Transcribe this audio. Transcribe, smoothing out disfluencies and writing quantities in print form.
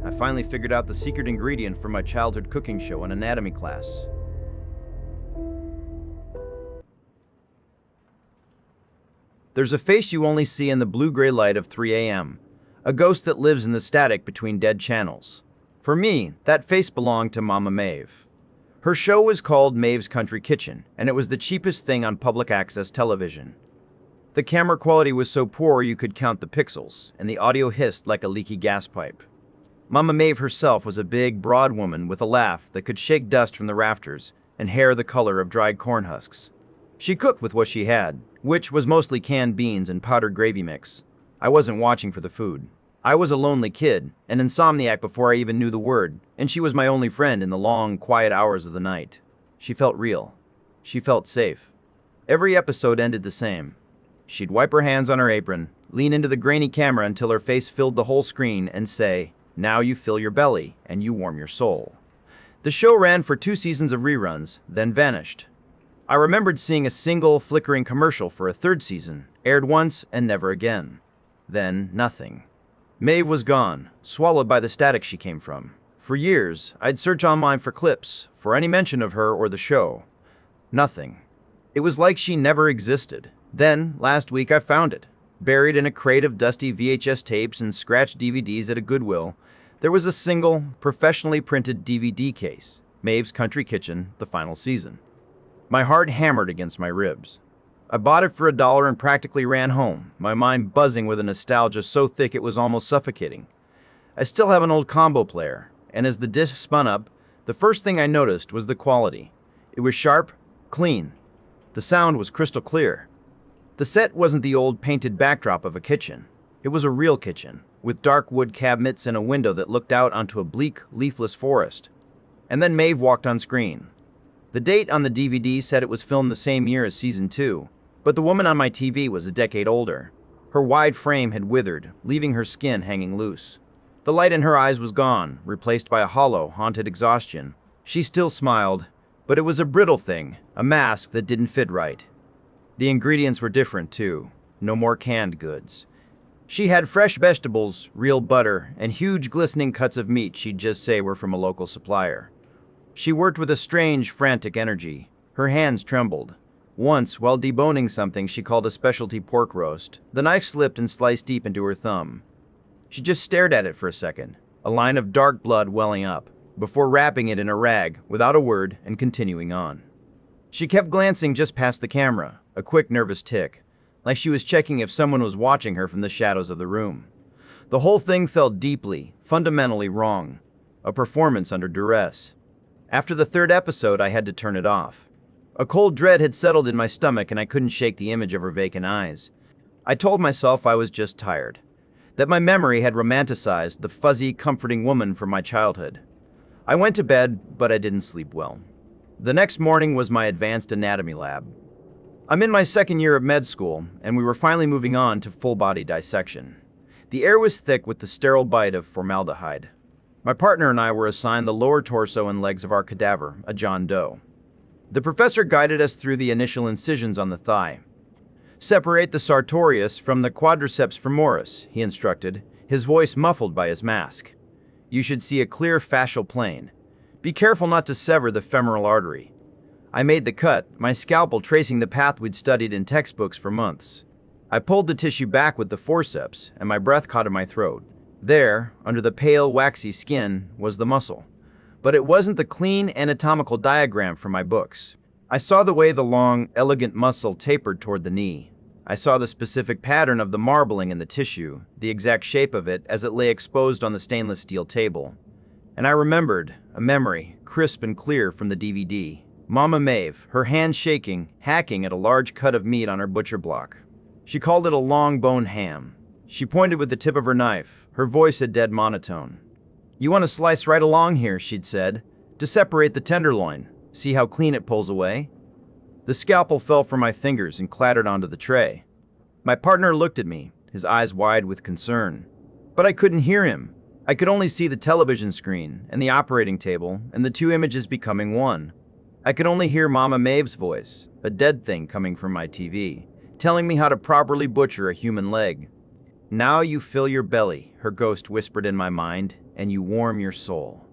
I finally figured out the secret ingredient for my childhood cooking show in anatomy class. There's a face you only see in the blue-gray light of 3 a.m., a ghost that lives in the static between dead channels. For me, that face belonged to Mama Maeve. Her show was called Maeve's Country Kitchen, and it was the cheapest thing on public access television. The camera quality was so poor you could count the pixels, and the audio hissed like a leaky gas pipe. Mama Maeve herself was a big, broad woman with a laugh that could shake dust from the rafters and hair the color of dried corn husks. She cooked with what she had, which was mostly canned beans and powdered gravy mix. I wasn't watching for the food. I was a lonely kid, an insomniac before I even knew the word, and she was my only friend in the long, quiet hours of the night. She felt real. She felt safe. Every episode ended the same. She'd wipe her hands on her apron, lean into the grainy camera until her face filled the whole screen, and say, "Now you fill your belly, and you warm your soul." The show ran for 2 seasons of reruns, then vanished. I remembered seeing a single, flickering commercial for a 3rd season, aired once and never again. Then, nothing. Maeve was gone, swallowed by the static she came from. For years, I'd search online for clips, for any mention of her or the show. Nothing. It was like she never existed. Then, last week, I found it. Buried in a crate of dusty VHS tapes and scratched DVDs at a Goodwill, there was a single, professionally printed DVD case, Maeve's Country Kitchen, the final season. My heart hammered against my ribs. I bought it for $1 and practically ran home, my mind buzzing with a nostalgia so thick it was almost suffocating. I still have an old combo player, and as the disc spun up, the first thing I noticed was the quality. It was sharp, clean. The sound was crystal clear. The set wasn't the old painted backdrop of a kitchen. It was a real kitchen, with dark wood cabinets and a window that looked out onto a bleak, leafless forest. And then Maeve walked on screen. The date on the DVD said it was filmed the same year as Season 2, but the woman on my TV was a decade older. Her wide frame had withered, leaving her skin hanging loose. The light in her eyes was gone, replaced by a hollow, haunted exhaustion. She still smiled, but it was a brittle thing, a mask that didn't fit right. The ingredients were different, too. No more canned goods. She had fresh vegetables, real butter, and huge glistening cuts of meat she'd just say were from a local supplier. She worked with a strange, frantic energy. Her hands trembled. Once, while deboning something she called a specialty pork roast, the knife slipped and sliced deep into her thumb. She just stared at it for a second, a line of dark blood welling up, before wrapping it in a rag, without a word, and continuing on. She kept glancing just past the camera, a quick nervous tick, like she was checking if someone was watching her from the shadows of the room. The whole thing felt deeply, fundamentally wrong, a performance under duress. After the 3rd episode, I had to turn it off. A cold dread had settled in my stomach and I couldn't shake the image of her vacant eyes. I told myself I was just tired, that my memory had romanticized the fuzzy, comforting woman from my childhood. I went to bed, but I didn't sleep well. The next morning was my advanced anatomy lab. I'm in my 2nd year of med school, and we were finally moving on to full-body dissection. The air was thick with the sterile bite of formaldehyde. My partner and I were assigned the lower torso and legs of our cadaver, a John Doe. The professor guided us through the initial incisions on the thigh. "Separate the sartorius from the quadriceps femoris," he instructed, his voice muffled by his mask. "You should see a clear fascial plane. Be careful not to sever the femoral artery." I made the cut, my scalpel tracing the path we'd studied in textbooks for months. I pulled the tissue back with the forceps, and my breath caught in my throat. There, under the pale, waxy skin, was the muscle. But it wasn't the clean anatomical diagram from my books. I saw the way the long, elegant muscle tapered toward the knee. I saw the specific pattern of the marbling in the tissue, the exact shape of it as it lay exposed on the stainless steel table. And I remembered, a memory, crisp and clear from the DVD. Mama Maeve, her hand shaking, hacking at a large cut of meat on her butcher block. She called it a long-bone ham. She pointed with the tip of her knife, her voice a dead monotone. "You want to slice right along here," she'd said, "to separate the tenderloin. See how clean it pulls away?" The scalpel fell from my fingers and clattered onto the tray. My partner looked at me, his eyes wide with concern. But I couldn't hear him. I could only see the television screen and the operating table and the 2 images becoming one. I could only hear Mama Maeve's voice, a dead thing coming from my TV, telling me how to properly butcher a human leg. Now you fill your belly, her ghost whispered in my mind, and you warm your soul.